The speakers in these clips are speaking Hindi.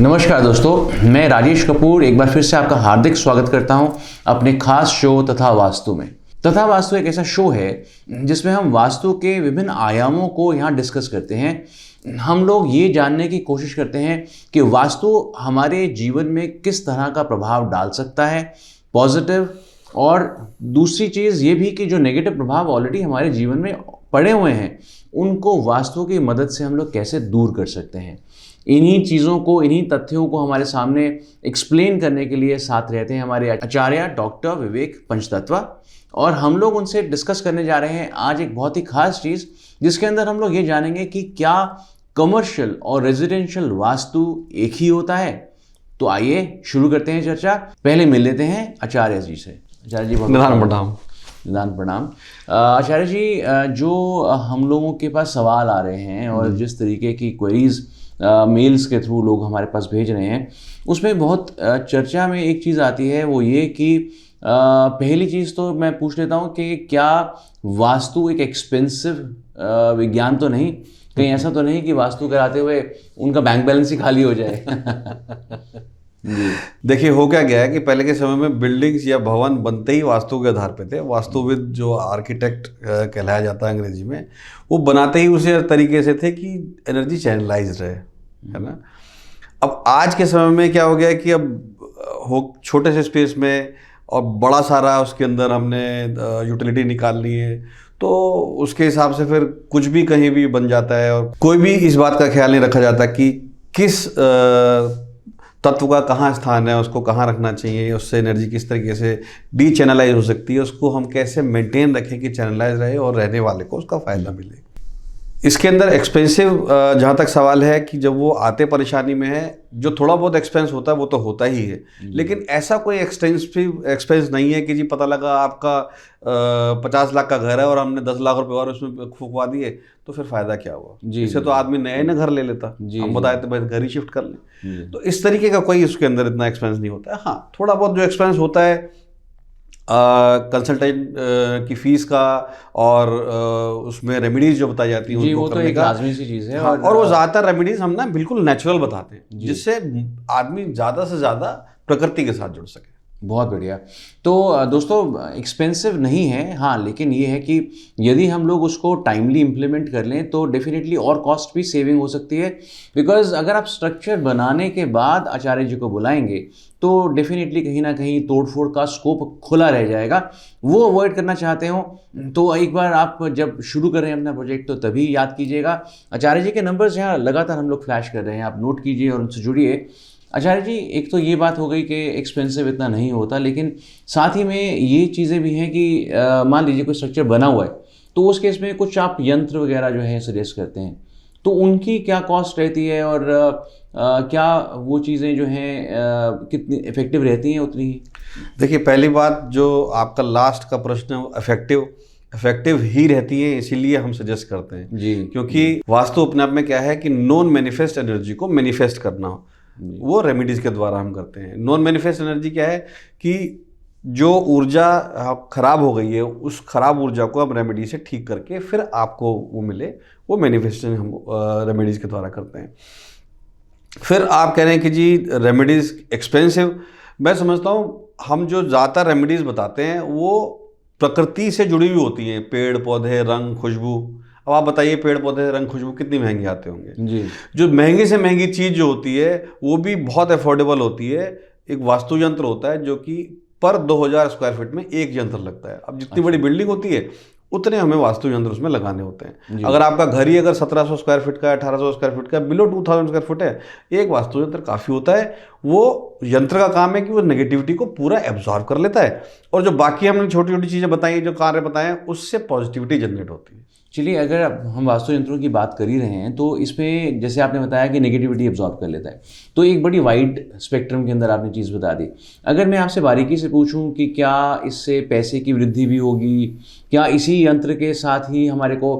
नमस्कार दोस्तों, मैं राजेश कपूर एक बार फिर से आपका हार्दिक स्वागत करता हूं अपने खास शो तथा वास्तु में। तथा वास्तु एक ऐसा शो है जिसमें हम वास्तु के विभिन्न आयामों को यहाँ डिस्कस करते हैं। हम लोग ये जानने की कोशिश करते हैं कि वास्तु हमारे जीवन में किस तरह का प्रभाव डाल सकता है, पॉजिटिव, और दूसरी चीज़ ये भी कि जो नेगेटिव प्रभाव ऑलरेडी हमारे जीवन में पड़े हुए हैं उनको वास्तु की मदद से हम लोग कैसे दूर कर सकते हैं। इन्हीं चीज़ों को, इन्हीं तथ्यों को हमारे सामने एक्सप्लेन करने के लिए साथ रहते हैं हमारे आचार्य डॉक्टर विवेक पंचतत्व, और हम लोग उनसे डिस्कस करने जा रहे हैं आज एक बहुत ही खास चीज़ जिसके अंदर हम लोग ये जानेंगे कि क्या कमर्शियल और रेजिडेंशियल वास्तु एक ही होता है। तो आइए शुरू करते हैं चर्चा। पहले मिल लेते हैं आचार्य जी से। आचार्य जी निदान प्रणाम। आचार्य जी, जो हम लोगों के पास सवाल आ रहे हैं और जिस तरीके की क्वेरीज मेल्स के थ्रू लोग हमारे पास भेज रहे हैं उसमें बहुत चर्चा में एक चीज़ आती है, वो ये कि पहली चीज़ तो मैं पूछ लेता हूँ कि क्या वास्तु एक एक्सपेंसिव विज्ञान तो नहीं, कहीं ऐसा तो नहीं कि वास्तु कराते हुए उनका बैंक बैलेंस ही खाली हो जाए। देखिए, हो क्या गया है कि पहले के समय में बिल्डिंग्स या भवन बनते ही वास्तु के आधार पे थे। वास्तुविद जो आर्किटेक्ट कहलाया जाता है अंग्रेजी में, वो बनाते ही उसी तरीके से थे कि एनर्जी चैनलाइज रहे, है ना। अब आज के समय में क्या हो गया है कि अब छोटे से स्पेस में और बड़ा सारा उसके अंदर हमने यूटिलिटी निकालनी है, तो उसके हिसाब से फिर कुछ भी कहीं भी बन जाता है और कोई भी इस बात का ख्याल नहीं रखा जाता कि किस तत्व का कहाँ स्थान है, उसको कहाँ रखना चाहिए, उससे एनर्जी किस तरीके से डी चैनलाइज हो सकती है, उसको हम कैसे मेंटेन रखें कि चैनलाइज रहे और रहने वाले को उसका फ़ायदा मिले। इसके अंदर एक्सपेंसिव जहाँ तक सवाल है कि जब वो आते परेशानी में है, जो थोड़ा बहुत एक्सपेंस होता है वो तो होता ही है, लेकिन ऐसा कोई एक्सटेंसिव एक्सपेंस नहीं है कि जी पता लगा आपका 50 लाख का घर है और हमने 10 लाख रुपए और उसमें फूकवा दिए, तो फिर फ़ायदा क्या हुआ। इससे तो आदमी नए घर ले लेता, हम बताए तो भाई घर ही शिफ्ट कर लें। तो इस तरीके का कोई उसके अंदर इतना एक्सपेंस नहीं होता है। हाँ, थोड़ा बहुत जो एक्सपेंस होता है कंसल्टेंट की फीस का और उसमें रेमेडीज जो बताई जाती हैं वो तो एक लाजमी सी चीज़ है। हाँ, और वो ज़्यादातर रेमेडीज हम ना बिल्कुल नेचुरल बताते हैं जिससे आदमी ज़्यादा से ज़्यादा प्रकृति के साथ जुड़ सके। बहुत बढ़िया। तो दोस्तों, एक्सपेंसिव नहीं है, हाँ, लेकिन ये है कि यदि हम लोग उसको टाइमली इम्प्लीमेंट कर लें तो डेफिनेटली और कॉस्ट भी सेविंग हो सकती है। बिकॉज अगर आप स्ट्रक्चर बनाने के बाद आचार्य जी को बुलाएंगे तो डेफिनेटली कहीं ना कहीं तोड़फोड़ का स्कोप खुला रह जाएगा। वो अवॉइड करना चाहते हो तो एक बार आप जब शुरू कर रहे हैं अपना प्रोजेक्ट तो तभी याद कीजिएगा। आचार्य जी के नंबर्स यहाँ लगातार हम लोग फ्लैश कर रहे हैं, आप नोट कीजिए और उनसे जुड़िए। आचार्य जी, एक तो ये बात हो गई कि एक्सपेंसिव इतना नहीं होता, लेकिन साथ ही में ये चीज़ें भी हैं कि मान लीजिए कोई स्ट्रक्चर बना हुआ है तो उस केस में कुछ आप यंत्र वगैरह जो है सजेस्ट करते हैं, तो उनकी क्या कॉस्ट रहती है और क्या वो चीज़ें जो हैं कितनी इफेक्टिव रहती हैं उतनी ही? देखिए, पहली बात जो आपका लास्ट का प्रश्न है, इफेक्टिव ही रहती है, इसीलिए हम सजेस्ट करते हैं जी, क्योंकि वास्तु अपने आप में क्या है कि नॉन मैनिफेस्ट एनर्जी को मैनिफेस्ट करना हो, वो रेमेडीज के द्वारा हम करते हैं। नॉन मैनिफेस्ट एनर्जी क्या है कि जो ऊर्जा खराब हो गई है उस खराब ऊर्जा को हम रेमेडी से ठीक करके फिर आपको वो मिले, वो मैनिफेस्टेशन हम रेमेडीज के द्वारा करते हैं। फिर आप कह रहे हैं कि जी रेमेडीज एक्सपेंसिव, मैं समझता हूँ हम जो ज़्यादातर रेमेडीज बताते हैं वो प्रकृति से जुड़ी हुई होती हैं, पेड़ पौधे, रंग, खुशबू। अब आप बताइए, पेड़ पौधे, रंग, खुशबू कितनी महंगी आते होंगे जी। जो महंगी से महंगी चीज़ जो होती है वो भी बहुत अफोर्डेबल होती है। एक वास्तु यंत्र होता है जो कि पर 2000 स्क्वायर फीट में एक यंत्र लगता है। अब जितनी बड़ी बिल्डिंग होती है उतने हमें वास्तु यंत्र उसमें लगाने होते हैं। अगर आपका घर ही अगर 1700 स्क्वायर फीट का, 1800 स्क्वायर फीट का, बिलो 2000 स्क्वायर फीट है, एक वास्तु यंत्र काफ़ी होता है। वो यंत्र का काम है कि वो नेगेटिविटी को पूरा एब्जॉर्ब कर लेता है और जो बाकी हमने छोटी छोटी चीज़ें बताई, जो कार्य बताए, उससे पॉजिटिविटी जनरेट होती है। चलिए, अगर हम वास्तु यंत्रों की बात कर ही रहे हैं तो इसमें जैसे आपने बताया कि नेगेटिविटी एब्जॉर्ब कर लेता है, तो एक बड़ी वाइड स्पेक्ट्रम के अंदर आपने चीज़ बता दी। अगर मैं आपसे बारीकी से पूछूं कि क्या इससे पैसे की वृद्धि भी होगी, क्या इसी यंत्र के साथ ही हमारे को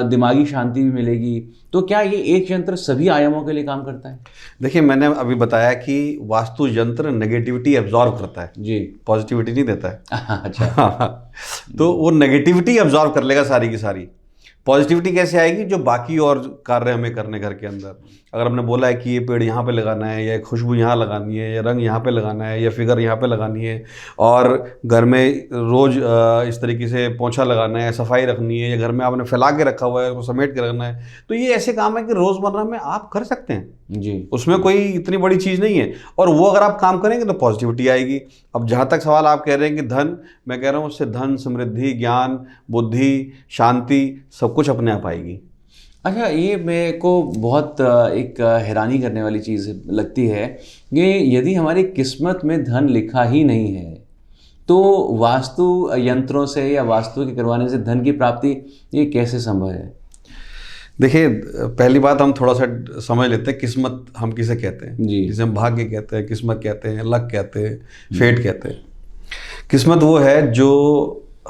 दिमागी शांति भी मिलेगी, तो क्या ये एक यंत्र सभी आयामों के लिए काम करता है? देखिए, मैंने अभी बताया कि वास्तु यंत्र नेगेटिविटी एब्जॉर्ब करता है जी, पॉजिटिविटी नहीं देता है। अच्छा। तो वो नेगेटिविटी एब्जॉर्ब कर लेगा सारी की सारी। पॉजिटिविटी कैसे आएगी? जो बाकी और कार्य हमें करने घर के अंदर, अगर हमने बोला है कि ये पेड़ यहाँ पे लगाना है, या खुशबू यहाँ लगानी है, या रंग यहाँ पे लगाना है, या फिगर यहाँ पे लगानी है, और घर में रोज़ इस तरीके से पोंछा लगाना है, सफाई रखनी है, या घर में आपने फैला के रखा हुआ है उसको समेट के रखना है, तो ये ऐसे काम है कि रोज़मर्रा में आप कर सकते हैं जी। उसमें कोई इतनी बड़ी चीज़ नहीं है, और वो अगर आप काम करेंगे तो पॉजिटिविटी आएगी। अब जहाँ तक सवाल आप कह रहे हैं कि धन, मैं कह रहा हूँ उससे धन, समृद्धि, ज्ञान, बुद्धि, शांति सब कुछ अपने आप आएगी। अच्छा, ये मेरे को बहुत एक हैरानी करने वाली चीज़ लगती है कि यदि हमारी किस्मत में धन लिखा ही नहीं है तो वास्तु यंत्रों से या वास्तु के करवाने से धन की प्राप्ति ये कैसे संभव है? देखिए, पहली बात हम थोड़ा सा समझ लेते हैं किस्मत हम किसे कहते हैं जी। जिसे हम भाग्य कहते हैं, किस्मत कहते हैं, लक कहते हैं, फेट कहते हैं। किस्मत वो है जो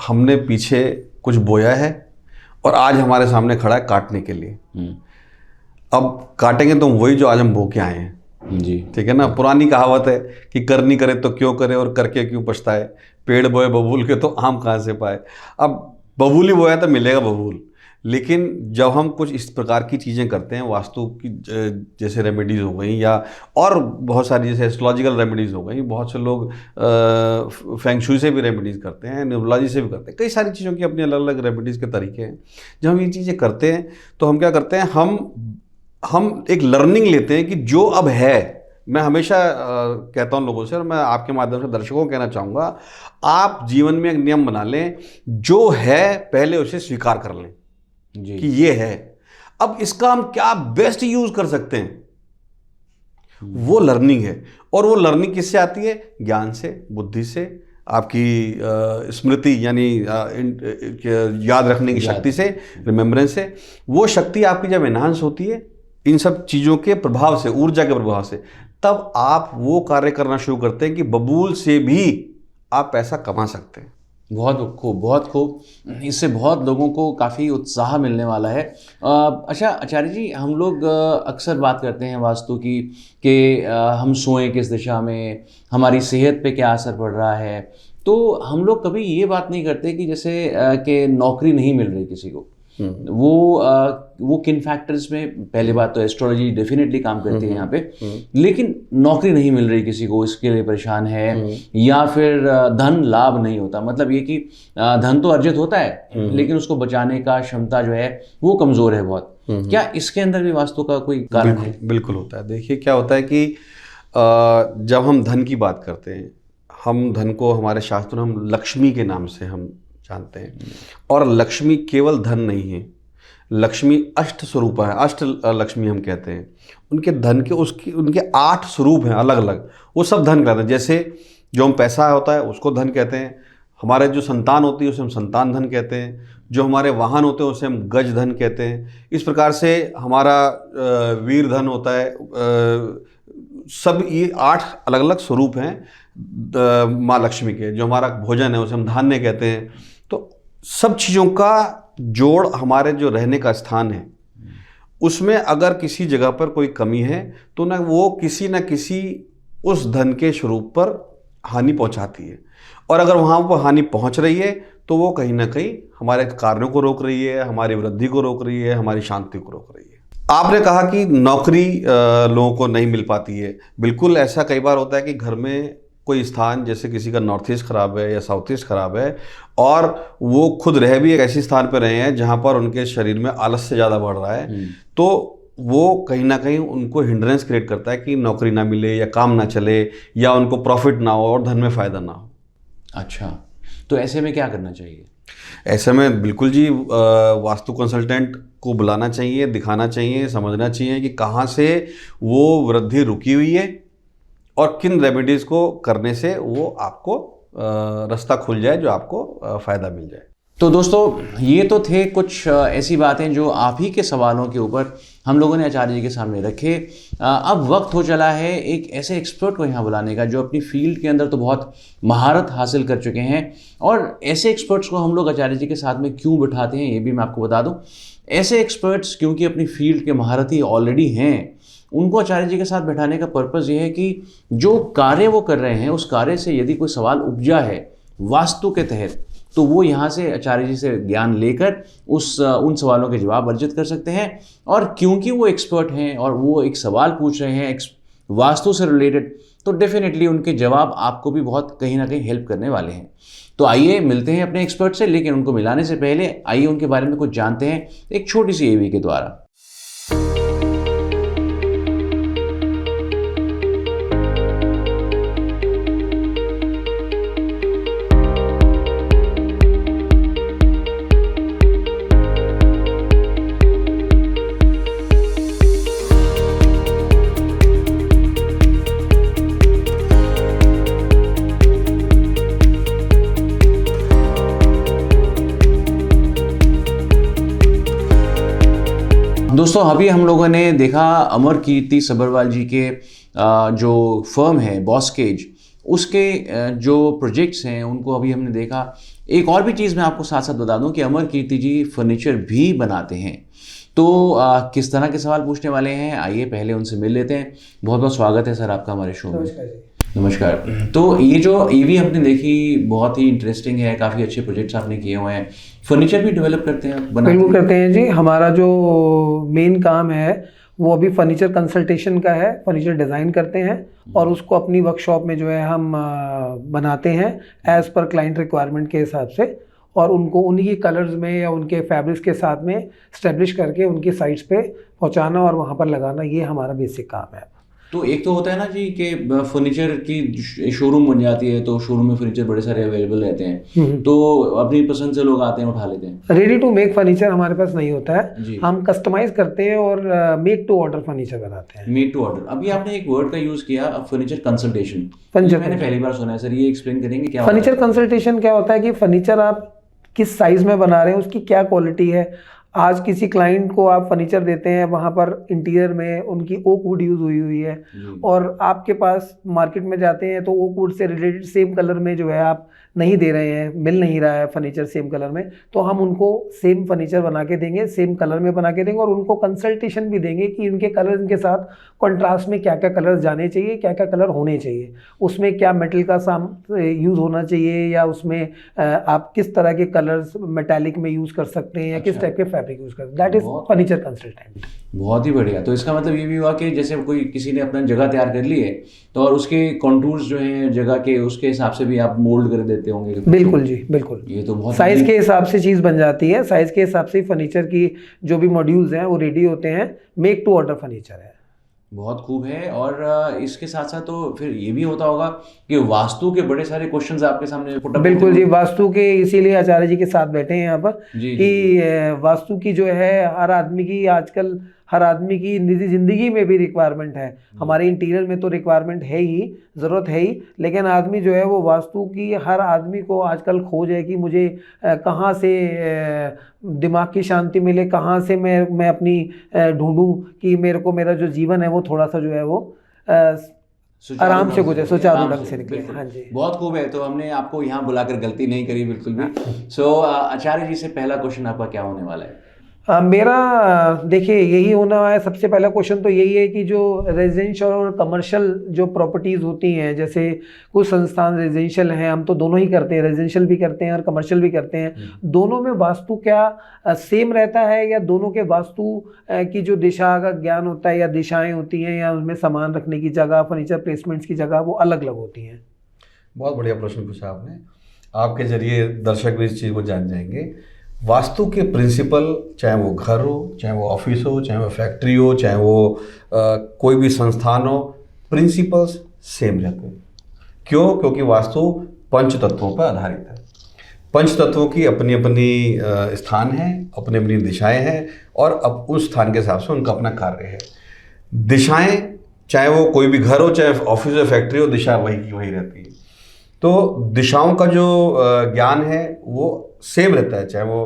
हमने पीछे कुछ बोया है और आज हमारे सामने खड़ा है काटने के लिए। अब काटेंगे तो वही जो आज हम बो के आए हैं जी। ठीक है ना। पुरानी कहावत है कि कर नहीं करे तो क्यों करे और करके क्यों पछताए, पेड़ बोए बबूल के तो आम कहाँ से पाए। अब बबूल ही बोया तो मिलेगा बबूल, लेकिन जब हम कुछ इस प्रकार की चीज़ें करते हैं, वास्तु की जैसे रेमेडीज़ हो गई या और बहुत सारी जैसे एस्ट्रोलॉजिकल रेमेडीज़ हो गई, बहुत से लोग फेंगशुई से भी रेमेडीज़ करते हैं, न्यूमरोलॉजी से भी करते हैं, कई सारी चीज़ों की अपनी अलग अलग रेमेडीज़ के तरीके हैं। जब हम ये चीज़ें करते हैं तो हम क्या करते हैं, हम एक लर्निंग लेते हैं कि जो अब है, मैं हमेशा कहता हूँ लोगों से, और मैं आपके माध्यम से दर्शकों को कहना चाहूँगा, आप जीवन में एक नियम बना लें, जो है पहले उसे स्वीकार कर लें जी। कि ये है। अब इसका हम क्या बेस्ट यूज कर सकते हैं, वो लर्निंग है। और वो लर्निंग किससे आती है? ज्ञान से, बुद्धि से, आपकी स्मृति यानी याद रखने की शक्ति से, रिमेम्बरेंस से। वो शक्ति आपकी जब एनहांस होती है इन सब चीज़ों के प्रभाव से, ऊर्जा के प्रभाव से, तब आप वो कार्य करना शुरू करते हैं कि बबूल से भी आप पैसा कमा सकते हैं। बहुत खूब, बहुत खूब। इससे बहुत लोगों को काफ़ी उत्साह मिलने वाला है। अच्छा आचार्य जी, हम लोग अक्सर बात करते हैं वास्तु की कि हम सोएं किस दिशा में, हमारी सेहत पे क्या असर पड़ रहा है। तो हम लोग कभी ये बात नहीं करते कि जैसे कि नौकरी नहीं मिल रही किसी को, वो किन फैक्टर्स में, पहली बात तो एस्ट्रोलॉजी डेफिनेटली काम करती है यहाँ पे, लेकिन नौकरी नहीं मिल रही किसी को, इसके लिए परेशान है, या फिर धन लाभ नहीं होता। मतलब ये कि धन तो अर्जित होता है लेकिन उसको बचाने का क्षमता जो है वो कमज़ोर है बहुत। क्या इसके अंदर भी वास्तु का कोई कारण है? बिल्कुल होता है। देखिए क्या होता है कि जब हम धन की बात करते हैं, हम धन को हमारे शास्त्रों में हम लक्ष्मी के नाम से हम जानते हैं, और लक्ष्मी केवल धन नहीं है, लक्ष्मी अष्ट स्वरूप है, अष्ट लक्ष्मी हम कहते हैं। उनके धन के उनके 8 स्वरूप हैं अलग अलग, वो सब धन कहते हैं। जैसे जो हम पैसा होता है उसको धन कहते हैं, हमारे जो संतान होती है उसे हम संतान धन कहते हैं, जो हमारे वाहन होते हैं उसे हम गज धन कहते हैं। इस प्रकार से हमारा वीर धन होता है। सब ये 8 अलग अलग स्वरूप हैं माँ लक्ष्मी के। जो हमारा भोजन है उसे हम धान्य कहते हैं। तो सब चीज़ों का जोड़ हमारे जो रहने का स्थान है उसमें अगर किसी जगह पर कोई कमी है तो ना वो किसी न किसी उस धन के स्वरूप पर हानि पहुंचाती है, और अगर वहाँ पर हानि पहुंच रही है तो वो कहीं ना कहीं हमारे कार्यों को रोक रही है, हमारी वृद्धि को रोक रही है, हमारी शांति को रोक रही है। आपने कहा कि नौकरी लोगों को नहीं मिल पाती है। बिल्कुल ऐसा कई बार होता है कि घर में कोई स्थान, जैसे किसी का नॉर्थ ईस्ट खराब है या साउथ ईस्ट खराब है, और वो खुद रह भी एक ऐसे स्थान पर रहे हैं जहाँ पर उनके शरीर में आलस्य ज़्यादा बढ़ रहा है, तो वो कहीं ना कहीं उनको हिंड्रेंस क्रिएट करता है कि नौकरी ना मिले या काम ना चले या उनको प्रॉफिट ना हो और धन में फ़ायदा ना हो। अच्छा, तो ऐसे में क्या करना चाहिए? ऐसे में बिल्कुल जी वास्तु कंसल्टेंट को बुलाना चाहिए, दिखाना चाहिए, समझना चाहिए कि कहाँ से वो वृद्धि रुकी हुई है और किन रेमेडीज़ को करने से वो आपको रास्ता खुल जाए, जो आपको फ़ायदा मिल जाए। तो दोस्तों, ये तो थे कुछ ऐसी बातें जो आप ही के सवालों के ऊपर हम लोगों ने आचार्य जी के सामने रखे। अब वक्त हो चला है एक ऐसे एक्सपर्ट को यहाँ बुलाने का जो अपनी फील्ड के अंदर तो बहुत महारत हासिल कर चुके हैं, और ऐसे एक्सपर्ट्स को हम लोग आचार्य जी के साथ में क्यों बिठाते हैं ये भी मैं आपको बता दूँ। ऐसे एक्सपर्ट्स क्योंकि अपनी फील्ड के महारथी ऑलरेडी हैं, उनको आचार्य जी के साथ बैठाने का पर्पज़ ये है कि जो कार्य वो कर रहे हैं उस कार्य से यदि कोई सवाल उपजा है वास्तु के तहत, तो वो यहाँ से आचार्य जी से ज्ञान लेकर उन सवालों के जवाब अर्जित कर सकते हैं। और क्योंकि वो एक्सपर्ट हैं और वो एक सवाल पूछ रहे हैं वास्तु से रिलेटेड, तो डेफिनेटली उनके जवाब आपको भी बहुत कहीं ना कहीं हेल्प करने वाले हैं। तो आइए मिलते हैं अपने एक्सपर्ट से, लेकिन उनको मिलाने से पहले आइए उनके बारे में कुछ जानते हैं एक छोटी सी एवी के द्वारा। दोस्तों अभी हम लोगों ने देखा अमर कीर्ति सब्बरवाल जी के जो फर्म है बॉस्केज, उसके जो प्रोजेक्ट्स हैं उनको अभी हमने देखा। एक और भी चीज़ मैं आपको साथ साथ बता दूं कि अमर कीर्ति जी फर्नीचर भी बनाते हैं। तो किस तरह के सवाल पूछने वाले हैं, आइए पहले उनसे मिल लेते हैं। बहुत बहुत स्वागत है सर आपका हमारे शो में। नमस्कार। तो ये जो ईवी हमने देखी बहुत ही इंटरेस्टिंग है, काफ़ी अच्छे प्रोजेक्ट्स आपने किए हुए हैं। फर्नीचर भी डेवलप करते हैं, बिल्कुल करते हैं जी। हमारा जो मेन काम है वो अभी फर्नीचर कंसल्टेशन का है। फर्नीचर डिज़ाइन करते हैं और उसको अपनी वर्कशॉप में जो है हम बनाते हैं एज़ पर क्लाइंट रिक्वायरमेंट के हिसाब से, और उनको उन्हीं कलर्स में या उनके फैब्रिक्स के साथ में स्टैब्लिश करके उनकी साइट्स पे पहुंचाना और वहां पर लगाना, ये हमारा बेसिक काम है। तो एक तो होता है ना जी कि फर्नीचर की शोरूम बन जाती है, तो शोरूम में फर्नीचर बड़े सारे अवेलेबल रहते हैं, तो अपनी पसंद से लोग आते हैं, उठा लेते हैं। रेडी टू मेक फर्नीचर हमारे पास नहीं होता है, हम कस्टमाइज करते हैं और मेक टू ऑर्डर फर्नीचर बनाते हैं। Make to order. अभी आपने एक वर्ड का यूज किया, फर्नीचर कंसल्टेशन। मैंने पहली बार सुना है सर, ये एक्सप्लेन करेंगे क्या फर्नीचर कंसल्टेशन क्या होता है? कि फर्नीचर आप किस साइज में बना रहे हैं, उसकी क्या क्वालिटी है। आज किसी क्लाइंट को आप फर्नीचर देते हैं, वहाँ पर इंटीरियर में उनकी ओक वुड यूज़ हुई है, और आपके पास मार्केट में जाते हैं तो ओक वुड से रिलेटेड सेम कलर में जो है आप नहीं दे रहे हैं, मिल नहीं रहा है फर्नीचर सेम कलर में, तो हम उनको सेम फर्नीचर बना के देंगे, सेम कलर में बना के देंगे, और उनको कंसल्टेशन भी देंगे कि इनके कलर के साथ कॉन्ट्रास्ट में क्या क्या कलर जाने चाहिए, क्या क्या कलर होने चाहिए, उसमें क्या मेटल का यूज़ होना चाहिए, या उसमें आप किस तरह के कलर्स मेटालिक में यूज़ कर सकते हैं, या किस टाइप के फैब्रिक यूज़ कर सकते हैं। That is furniture consultant. बहुत ही बढ़िया। तो इसका मतलब ये भी हुआ कि जैसे कोई किसी ने अपना जगह तैयार कर ली है, तो और उसके कॉन्टूर्स जो हैं जगह के, उसके हिसाब से भी आप मोल्ड कर देते होंगे। बिल्कुल जी, बिल्कुल। ये तो बहुत साइज के हिसाब से चीज़ बन जाती है, साइज के हिसाब से फर्नीचर की जो भी मॉड्यूल्स हैं वो रेडी होते हैं। मेक टू ऑर्डर फर्नीचर है। बहुत खूब है। और इसके साथ साथ तो फिर ये भी होता होगा कि वास्तु के बड़े सारे क्वेश्चंस आपके सामने। बिल्कुल जी, वास्तु के इसीलिए आचार्य जी के साथ बैठे हैं यहाँ पर कि वास्तु की जो है हर आदमी की आजकल हर आदमी की निजी ज़िंदगी में भी रिक्वायरमेंट है। हमारे इंटीरियर में तो रिक्वायरमेंट है ही, ज़रूरत है ही, लेकिन आदमी जो है वो वास्तु की, हर आदमी को आजकल खोज है कि मुझे कहाँ से दिमाग की शांति मिले, कहाँ से मैं अपनी ढूंढूं कि मेरे को मेरा जो जीवन है वो थोड़ा सा जो है वो आराम से गुजरे, सुचारू ढंग से निकले। हाँ जी, बहुत खूब है। तो हमने आपको यहाँ बुलाकर गलती नहीं करी बिल्कुल भी। सो आचार्य जी से पहला क्वेश्चन आपका क्या होने वाला है? मेरा देखिए यही होना है। सबसे पहला क्वेश्चन तो यही है कि जो रेजिडेंशियल और कमर्शियल जो प्रॉपर्टीज़ होती हैं, जैसे कुछ संस्थान रेजिडेंशियल हैं, हम तो दोनों ही करते हैं, रेजिडेंशियल भी करते हैं और कमर्शियल भी करते हैं, दोनों में वास्तु क्या सेम रहता है, या दोनों के वास्तु की जो दिशा का ज्ञान होता है या दिशाएं होती हैं, या उसमें सामान रखने की जगह, फर्नीचर प्लेसमेंट्स की जगह वो अलग अलग होती हैं? बहुत बढ़िया प्रश्न पूछा आपने। आपके जरिए दर्शक भी इस चीज़ को जान जाएंगे। वास्तु के प्रिंसिपल, चाहे वो घर हो, चाहे वो ऑफिस हो, चाहे वो फैक्ट्री हो, चाहे वो कोई भी संस्थान हो, प्रिंसिपल्स सेम रहते हैं। क्यों? क्योंकि वास्तु पंच तत्वों पर आधारित है। पंच तत्वों की अपनी अपनी स्थान है, अपनी अपनी दिशाएं हैं, और अब उस स्थान के हिसाब से उनका अपना कार्य है। दिशाएं, चाहे वो कोई भी घर हो, चाहे ऑफिस हो, फैक्ट्री हो, दिशा वही की वही रहती है। तो दिशाओं का जो ज्ञान है वो सेम रहता है, चाहे वो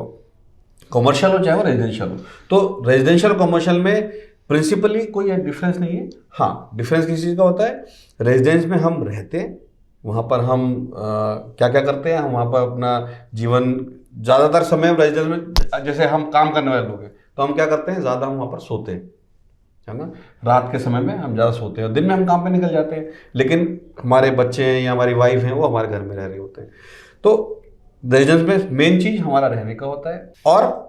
कमर्शियल हो चाहे वो रेजिडेंशियल हो। तो रेजिडेंशियल कमर्शियल में प्रिंसिपली कोई डिफरेंस नहीं है। हाँ, डिफरेंस किस चीज़ का होता है? रेजिडेंस में हम रहते हैं, वहाँ पर हम क्या क्या करते हैं, हम वहाँ पर अपना जीवन ज़्यादातर समय रेजिडेंस में, जैसे हम काम करने वाले लोग हैं तो हम क्या करते हैं, ज़्यादा हम वहाँ पर सोते हैं, है ना। रात के समय में हम ज़्यादा सोते हैं और दिन में हम काम पे निकल जाते हैं, लेकिन हमारे बच्चे हैं या हमारी वाइफ हैं वो हमारे घर में रह रहे होते हैं। तो रेजिडेंस में मेन चीज़ हमारा रहने का होता है, और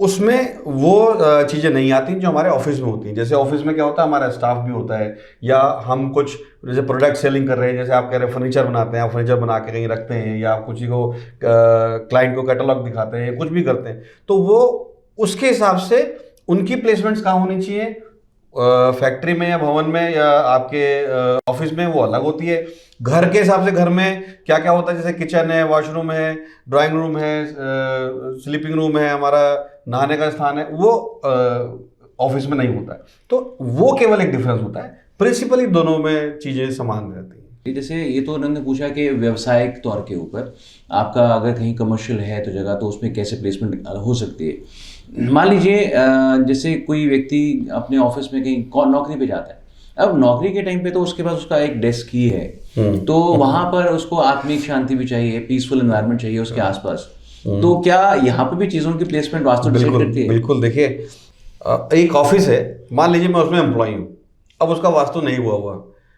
उसमें वो चीज़ें नहीं आती जो हमारे ऑफिस में होती हैं। जैसे ऑफिस में क्या होता है, हमारा स्टाफ भी होता है, या हम कुछ जैसे प्रोडक्ट सेलिंग कर रहे हैं, जैसे आप कह रहे हैं फर्नीचर बनाते हैं, आप फर्नीचर बना के कहीं रखते हैं, या आप कुछ को क्लाइंट को कैटलॉग दिखाते हैं, कुछ भी करते हैं, तो वो उसके हिसाब से उनकी प्लेसमेंट्स कहाँ होनी चाहिए, फैक्ट्री में या भवन में या आपके ऑफिस में, वो अलग होती है। घर के हिसाब से घर में क्या क्या होता है, जैसे किचन है, वॉशरूम है, ड्राइंग रूम है, स्लीपिंग रूम है, हमारा नहाने का स्थान है, वो ऑफिस में नहीं होता है। तो वो केवल एक डिफरेंस होता है, प्रिंसिपली दोनों में चीज़ें समान रहती हैं। जैसे ये तो उन्होंने पूछा कि व्यवसायिक तौर के ऊपर आपका अगर कहीं कमर्शियल है तो जगह, तो उसमें कैसे प्लेसमेंट हो सकती है। मान लीजिए जैसे कोई व्यक्ति अपने ऑफिस में कहीं नौकरी पे जाता है, अब नौकरी के टाइम पे तो उसके पास उसका एक डेस्क ही है, तो वहां पर उसको आत्मिक शांति भी चाहिए, पीसफुल एनवायरनमेंट चाहिए उसके आसपास। तो क्या यहाँ पे भी चीज़ों की प्लेसमेंट वास्तव में डिसाइड करती है? बिल्कुल। देखिए, एक ऑफिस है, मान लीजिए मैं उसमें एम्प्लॉई हूँ, अब उसका वास्तु नहीं हुआ,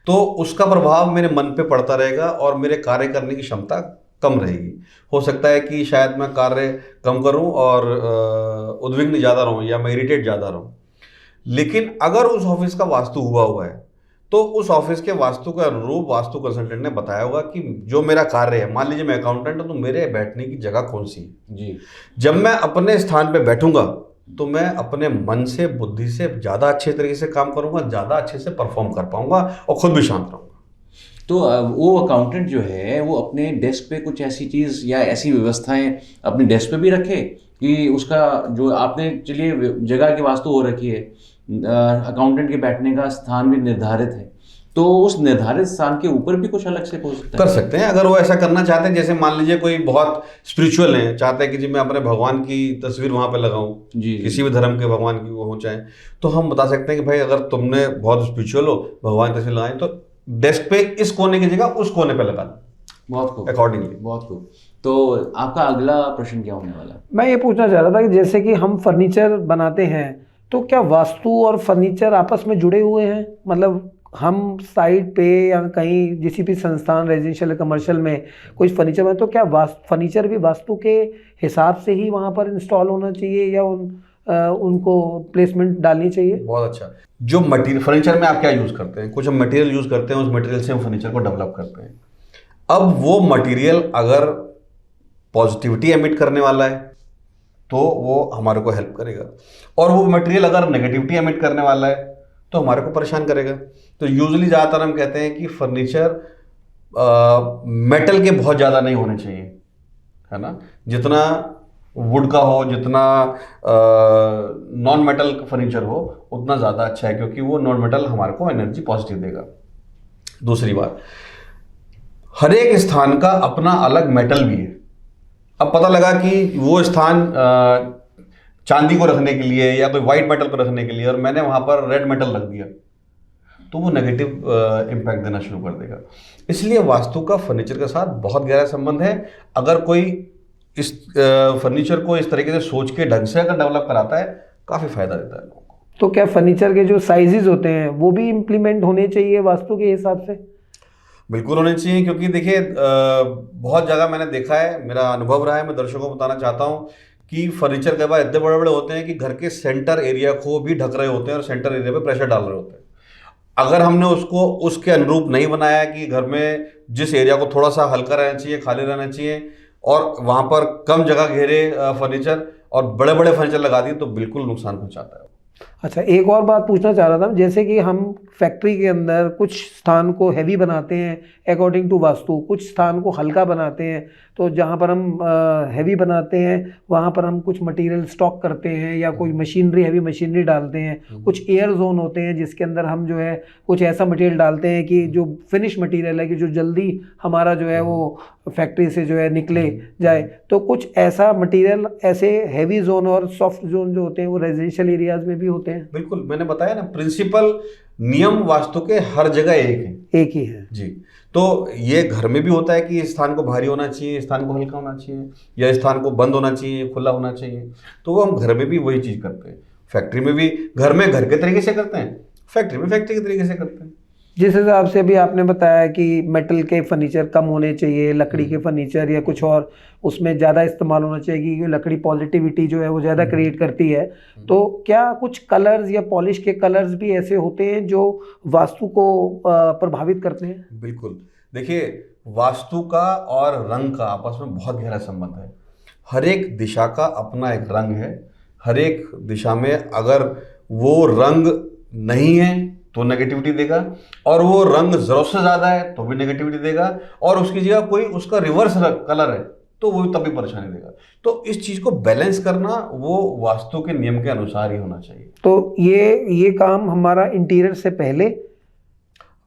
तो उसका प्रभाव मेरे मन पे पड़ता रहेगा और मेरे कार्य करने की क्षमता कम रहेगी। हो सकता है कि शायद मैं कार्य कम करूं और उद्विग्न ज़्यादा रहूं, या मैं इरिटेट ज़्यादा रहूं। लेकिन अगर उस ऑफिस का वास्तु हुआ है, तो उस ऑफिस के वास्तु के अनुरूप वास्तु कंसल्टेंट ने बताया होगा कि जो मेरा कार्य है, मान लीजिए मैं अकाउंटेंट हूं, तो मेरे बैठने की जगह कौन सी है जी। जब मैं अपने स्थान पे बैठूंगा, तो मैं अपने मन से, बुद्धि से ज़्यादा अच्छे तरीके से काम करूंगा, ज़्यादा अच्छे से परफॉर्म कर पाऊंगा और खुद भी शांत रहूंगा। तो वो अकाउंटेंट जो है वो अपने डेस्क पे कुछ ऐसी चीज़ या ऐसी व्यवस्थाएं अपने डेस्क पे भी रखे कि उसका जो आपने, चलिए जगह की वास्तु हो रखी है, अकाउंटेंट के बैठने का स्थान भी निर्धारित है, तो उस निर्धारित स्थान के ऊपर भी कुछ अलग से हो सकता है? कर सकते हैं, अगर वो ऐसा करना चाहते हैं। जैसे मान लीजिए कोई बहुत स्पिरिचुअल है, चाहते हैं कि जी मैं अपने भगवान की तस्वीर वहाँ पे लगाऊं, जी। किसी भी धर्म के भगवान की वो हो चाहे, तो हम बता सकते हैं कि भाई अगर तुमने बहुत स्पिरिचुअल हो, भगवान की तस्वीर लगाई, तो डेस्क पे इस कोने की जगह उस कोने पे लगा दो। बहुत खूब, अकॉर्डिंगली। बहुत खूब। तो आपका अगला प्रश्न क्या होने वाला है? मैं ये पूछना चाह रहा था कि जैसे कि हम फर्नीचर बनाते हैं, तो क्या वास्तु और फर्नीचर आपस में जुड़े हुए हैं? मतलब हम साइट पे या कहीं किसी भी संस्थान, रेजिडेंशियल कमर्शियल में कोई फर्नीचर में, तो क्या फर्नीचर भी वास्तु के हिसाब से ही वहाँ पर इंस्टॉल होना चाहिए, या उनको प्लेसमेंट डालनी चाहिए? बहुत अच्छा। जो मटीरियल फर्नीचर में आप क्या यूज़ करते हैं, कुछ हम मटेरियल यूज़ करते हैं, उस मटेरियल से हम फर्नीचर को डेवलप करते हैं। अब वो मटेरियल अगर पॉजिटिविटी एमिट करने वाला है, तो वो हमारे को हेल्प करेगा, और वो मटेरियल अगर नेगेटिविटी एमिट करने वाला है, तो हमारे को परेशान करेगा। तो यूजुअली ज़्यादातर हम कहते हैं कि फर्नीचर मेटल के बहुत ज़्यादा नहीं होने चाहिए, है ना। जितना वुड का हो, जितना नॉन मेटल फर्नीचर हो, उतना ज़्यादा अच्छा है, क्योंकि वो नॉन मेटल हमारे को एनर्जी पॉजिटिव देगा। दूसरी बात, हर एक स्थान का अपना अलग मेटल भी है। अब पता लगा कि वो स्थान चांदी को रखने के लिए या कोई वाइट मेटल को रखने के लिए, और मैंने वहाँ पर रेड मेटल रख दिया, तो वो नेगेटिव इम्पैक्ट देना शुरू कर देगा। इसलिए वास्तु का फर्नीचर के साथ बहुत गहरा संबंध है। अगर कोई इस फर्नीचर को इस तरीके से सोच के ढंग से अगर डेवलप कराता है, काफ़ी फायदा देता है लोगों को। तो क्या फर्नीचर के जो साइजेस होते हैं वो भी इम्प्लीमेंट होने चाहिए वास्तु के हिसाब से? बिल्कुल होने चाहिए, क्योंकि देखिए बहुत जगह मैंने देखा है, मेरा अनुभव रहा है, मैं दर्शकों को बताना चाहता हूँ कि फर्नीचर कई बार इतने बड़े बड़े होते हैं कि घर के सेंटर एरिया को भी ढक रहे होते हैं और सेंटर एरिया पे प्रेशर डाल रहे होते हैं। अगर हमने उसको उसके अनुरूप नहीं बनाया कि घर में जिस एरिया को थोड़ा सा हल्का रहना चाहिए, खाली रहना चाहिए, और वहाँ पर कम जगह घेरे फर्नीचर और बड़े बड़े फर्नीचर लगा दिए, तो बिल्कुल नुकसान पहुँचाता है। अच्छा, एक और बात पूछना चाह रहा था, जैसे कि हम फैक्ट्री के अंदर कुछ स्थान को हैवी बनाते हैं अकॉर्डिंग टू वास्तु, कुछ स्थान को हल्का बनाते हैं, तो जहाँ पर हम हैवी बनाते हैं वहाँ पर हम कुछ मटेरियल स्टॉक करते हैं, या कोई मशीनरी, हैवी मशीनरी डालते हैं। कुछ एयर जोन होते हैं जिसके अंदर हम जो है कुछ ऐसा मटेरियल डालते हैं कि जो फिनिश मटेरियल है, कि जो जल्दी हमारा जो है वो फैक्ट्री से जो है निकले जाए। तो कुछ ऐसा मटेरियल, ऐसे हैवी जोन और सॉफ्ट जोन जो होते हैं, वो रेजिडेंशियल एरियाज में भी होते हैं? बिल्कुल, मैंने बताया ना, प्रिंसिपल नियम वास्तु के हर जगह एक ही है जी। तो ये घर में भी होता है कि इस स्थान को भारी होना चाहिए, इस स्थान को हल्का होना चाहिए, या इस स्थान को बंद होना चाहिए, खुला होना चाहिए। तो वो हम घर में भी वही चीज़ करते हैं। फैक्ट्री में भी घर में घर के तरीके से करते हैं, फैक्ट्री में फैक्ट्री के तरीके से करते हैं। जिस हिसाब से अभी आपने बताया कि मेटल के फर्नीचर कम होने चाहिए, लकड़ी के फर्नीचर या कुछ और उसमें ज़्यादा इस्तेमाल होना चाहिए क्योंकि लकड़ी पॉजिटिविटी जो है वो ज़्यादा क्रिएट करती है, तो क्या कुछ कलर्स या पॉलिश के कलर्स भी ऐसे होते हैं जो वास्तु को प्रभावित करते हैं? बिल्कुल। देखिए, वास्तु का और रंग का आपस में बहुत गहरा संबंध है। हर एक दिशा का अपना एक रंग है। हर एक दिशा में अगर वो रंग नहीं है तो नेगेटिविटी देगा, और वो रंग जरूरत से ज़्यादा है तो भी नेगेटिविटी देगा, और उसकी जगह कोई उसका रिवर्स कलर है तो वो तभी परेशानी देगा। तो इस चीज़ को बैलेंस करना वो वास्तु के नियम के अनुसार ही होना चाहिए। तो ये काम हमारा इंटीरियर से पहले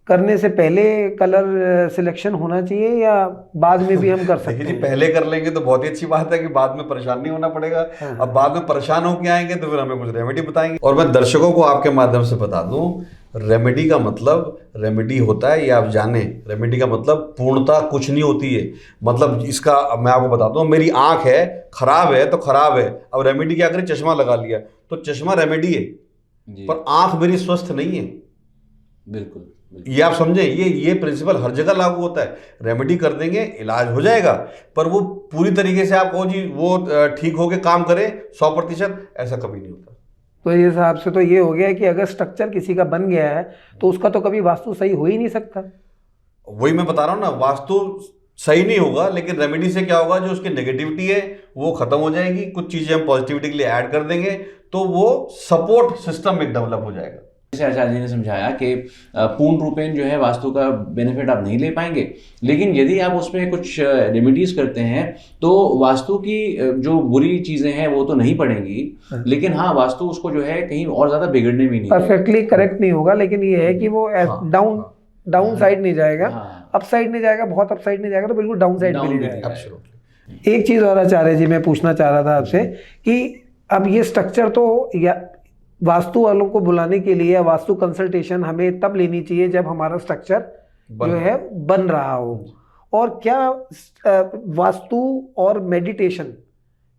करने से पहले कलर सिलेक्शन होना चाहिए या बाद में भी हम कर सकते देखिए जी, हैं? पहले कर लेंगे तो बहुत ही अच्छी बात है कि बाद में परेशान नहीं होना पड़ेगा। हाँ। अब बाद में परेशान होके आएंगे तो फिर हमें कुछ रेमेडी बताएंगे। और मैं दर्शकों को आपके माध्यम से बता दूं, रेमेडी का मतलब, रेमेडी होता है, ये आप जाने, रेमेडी का मतलब पूर्णता कुछ नहीं होती है। मतलब इसका मैं आपको बताता हूँ, मेरी आंख है, खराब है तो खराब है, अब रेमेडी क्या करें, चश्मा लगा लिया तो चश्मा रेमेडी है, पर आंख मेरी स्वस्थ नहीं है। बिल्कुल, ये आप समझें, ये प्रिंसिपल हर जगह लागू होता है। रेमेडी कर देंगे, इलाज हो जाएगा, पर वो पूरी तरीके से आप कहो जी वो ठीक होके काम करे 100%, ऐसा कभी नहीं होता। तो इस हिसाब से तो ये हो गया कि अगर स्ट्रक्चर किसी का बन गया है तो उसका तो कभी वास्तु सही हो ही नहीं सकता। वही मैं बता रहा हूँ ना, वास्तु सही नहीं होगा, लेकिन रेमेडी से क्या होगा, जो उसकी नेगेटिविटी है वो खत्म हो जाएगी, कुछ चीजें हम पॉजिटिविटी के लिए ऐड कर देंगे तो वो सपोर्ट सिस्टम एक डेवलप हो जाएगा। जैसे आचार्य जी ने समझाया कि पूर्ण रूपेण जो है वास्तु का बेनिफिट आप नहीं ले पाएंगे, लेकिन यदि आप उसमें कुछ रेमेडीज करते हैं तो वास्तु की जो बुरी चीजें हैं वो तो नहीं पड़ेंगी, लेकिन हाँ वास्तु उसको जो है कहीं और ज्यादा बिगड़ने भी नहीं परफेक्टली करेक्ट नहीं होगा, लेकिन ये है कि वो डाउन साइड नहीं जाएगा, अप साइड नहीं जाएगा, बहुत अप साइड नहीं जाएगा, तो बिल्कुल डाउन साइड भी नहीं जाएगा। एक चीज और आचार्य जी मैं पूछना चाह रहा था आपसे कि अब ये स्ट्रक्चर तो या वास्तु वालों को बुलाने के लिए या वास्तु कंसल्टेशन हमें तब लेनी चाहिए जब हमारा स्ट्रक्चर जो है बन रहा हो, और क्या वास्तु और मेडिटेशन,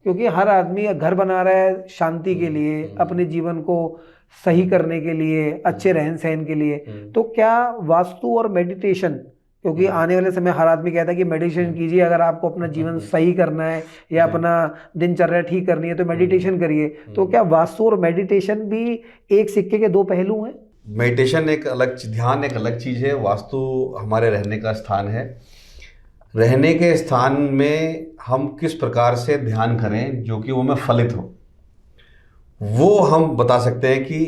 क्योंकि हर आदमी घर बना रहा है शांति के लिए, अपने जीवन को सही करने के लिए, अच्छे रहन सहन के लिए, तो क्या वास्तु और मेडिटेशन, क्योंकि आने वाले समय हर आदमी कहता है कि मेडिटेशन कीजिए अगर आपको अपना जीवन सही करना है या अपना दिनचर्या ठीक करनी है तो मेडिटेशन करिए, तो क्या वास्तु और मेडिटेशन भी एक सिक्के के दो पहलू हैं? मेडिटेशन एक अलग, ध्यान एक अलग चीज़ है, वास्तु हमारे रहने का स्थान है। रहने के स्थान में हम किस प्रकार से ध्यान करें जो कि वो में फलित हो, वो हम बता सकते हैं कि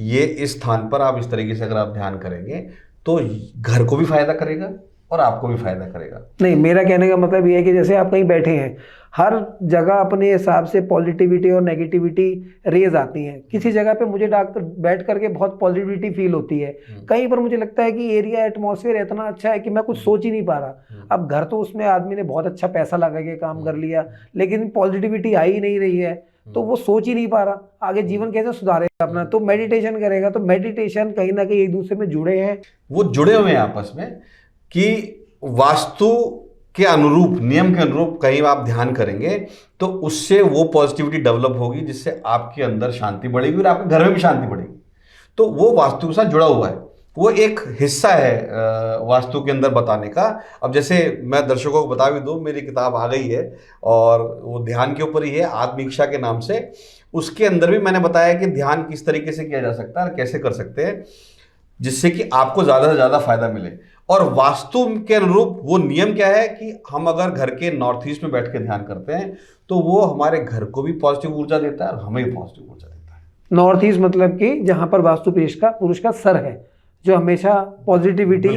ये इस स्थान पर आप इस तरीके से अगर आप ध्यान करेंगे तो घर को भी फायदा करेगा और आपको भी फायदा करेगा। नहीं, मेरा कहने का मतलब ये है कि जैसे आप कहीं बैठे हैं, हर जगह अपने हिसाब से पॉजिटिविटी और नेगेटिविटी रेज आती हैं। किसी जगह पे मुझे बैठ करके बहुत पॉजिटिविटी फील होती है, कहीं पर मुझे लगता है कि एरिया एटमॉस्फेयर इतना अच्छा है कि मैं कुछ सोच ही नहीं पा रहा। अब घर तो उसमें आदमी ने बहुत अच्छा पैसा लगा के काम कर लिया, लेकिन पॉजिटिविटी आ ही नहीं रही है, तो वो सोच ही नहीं पा रहा आगे जीवन कैसे सुधारेगा अपना। तो मेडिटेशन करेगा, तो मेडिटेशन कहीं ना कहीं एक दूसरे में जुड़े हैं, वो जुड़े हुए हैं आपस में, कि वास्तु के अनुरूप, नियम के अनुरूप कहीं आप ध्यान करेंगे तो उससे वो पॉजिटिविटी डेवलप होगी जिससे आपके अंदर शांति बढ़ेगी और आपके घर में भी शांति बढ़ेगी। तो वो वास्तु के साथ जुड़ा हुआ है, वो एक हिस्सा है वास्तु के अंदर बताने का। अब जैसे मैं दर्शकों को बता भी दूं, मेरी किताब आ गई है और वो ध्यान के ऊपर ही है, आत्मिक्षा के नाम से। उसके अंदर भी मैंने बताया कि ध्यान किस तरीके से किया जा सकता है और कैसे कर सकते हैं जिससे कि आपको ज़्यादा से ज़्यादा फायदा मिले। और वास्तु के अनुरूप वो नियम क्या है कि हम अगर घर के नॉर्थ ईस्ट में बैठ के ध्यान करते हैं तो वो हमारे घर को भी पॉजिटिव ऊर्जा देता है और हमें भी पॉजिटिव ऊर्जा देता है। नॉर्थ ईस्ट मतलब कि जहां पर वास्तु पुरुष का सर है, जो हमेशा पॉजिटिविटी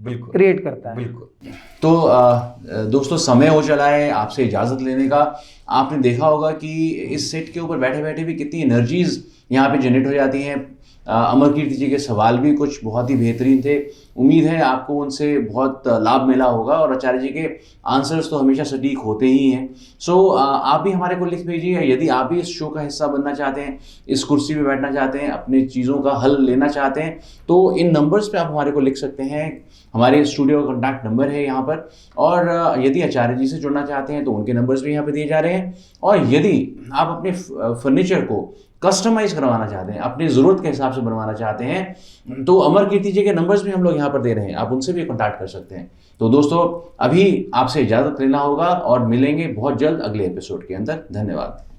क्रिएट करता है। बिल्कुल। तो दोस्तों, समय हो चला है आपसे इजाज़त लेने का। आपने देखा होगा कि इस सेट के ऊपर बैठे बैठे भी कितनी एनर्जीज यहाँ पे जनरेट हो जाती हैं। अमरकीर्ति जी के सवाल भी कुछ बहुत ही बेहतरीन थे, उम्मीद है आपको उनसे बहुत लाभ मिला होगा, और आचार्य जी के आंसर्स तो हमेशा सटीक होते ही हैं। सो आप भी हमारे को लिख भेजिए, यदि आप भी इस शो का हिस्सा बनना चाहते हैं, इस कुर्सी पे बैठना चाहते हैं, अपने चीज़ों का हल लेना चाहते हैं, तो इन नंबर्स पे आप हमारे को लिख सकते हैं। हमारे स्टूडियो का कॉन्टैक्ट नंबर है यहाँ पर, और यदि आचार्य जी से जुड़ना चाहते हैं तो उनके नंबर्स भी यहाँ पे दिए जा रहे हैं। और यदि आप अपने फर्नीचर को कस्टमाइज करवाना चाहते हैं, अपनी ज़रूरत के हिसाब से बनवाना चाहते हैं, तो अमर कीर्ति जी के नंबर्स भी हम लोग यहाँ पर दे रहे हैं, आप उनसे भी कॉन्टैक्ट कर सकते हैं। तो दोस्तों अभी आपसे इजाज़त लेना होगा और मिलेंगे बहुत जल्द अगले एपिसोड के अंदर। धन्यवाद।